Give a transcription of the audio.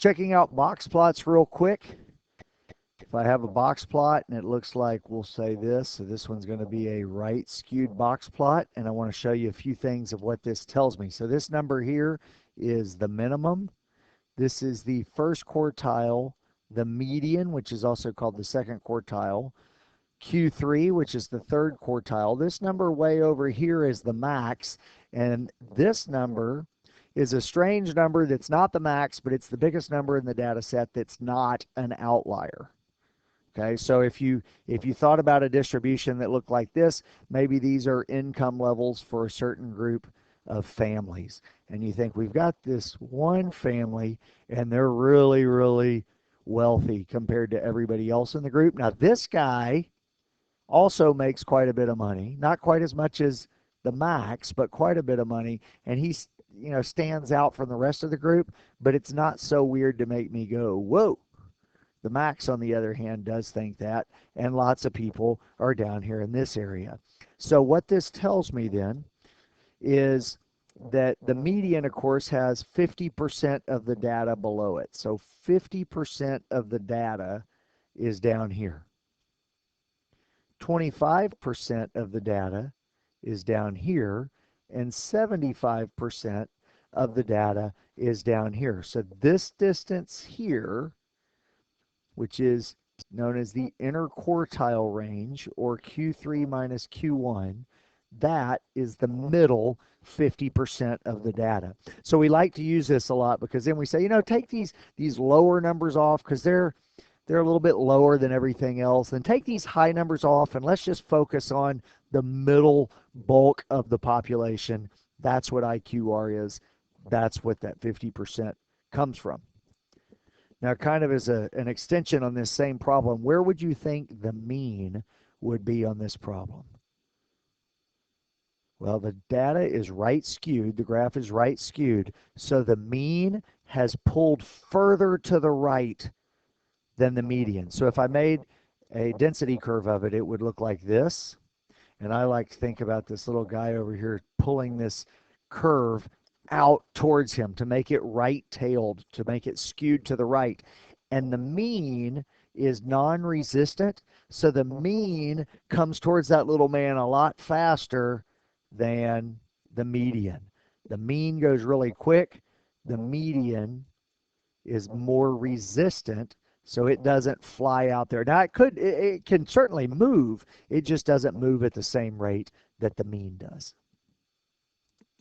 checking out box plots real quick. If I have a box plot and it looks like, we'll say this, so this one's going to be a right skewed box plot, and I want to show you a few things of what this tells me. So this number here is the minimum. This is the first quartile, the median, which is also called the second quartile, Q3, which is the third quartile. This number way over here is the max, and this number is a strange number that's not the max, but it's the biggest number in the data set that's not an outlier. Okay, so if you thought about a distribution that looked like this, maybe these are income levels for a certain group of families. And you think we've got this one family and they're really, really wealthy compared to everybody else in the group. Now this guy also makes quite a bit of money, not quite as much as the max, but quite a bit of money, and he's, you know, stands out from the rest of the group, but it's not so weird to make me go, whoa. The max, on the other hand, does think that, and lots of people are down here in this area. So what this tells me then is that the median, of course, has 50% of the data below it. So 50% of the data is down here. 25% of the data is down here, and 75% of the data is down here. So this distance here, which is known as the interquartile range, or Q3 minus Q1, that is the middle 50% of the data. So we like to use this a lot because then we say, you know, take these lower numbers off because they're a little bit lower than everything else, and take these high numbers off and let's just focus on the middle bulk of the population. That's what IQR is. That's what that 50% comes from. Now, kind of as an extension on this same problem, where would you think the mean would be on this problem? Well, the data is right skewed. The graph is right skewed. So the mean has pulled further to the right than the median. So if I made a density curve of it, it would look like this. And I like to think about this little guy over here pulling this curve out towards him to make it right-tailed, to make it skewed to the right. And the mean is non-resistant, so the mean comes towards that little man a lot faster than the median. The mean goes really quick. The median is more resistant, so it doesn't fly out there. Now it can certainly move. It just doesn't move at the same rate that the mean does.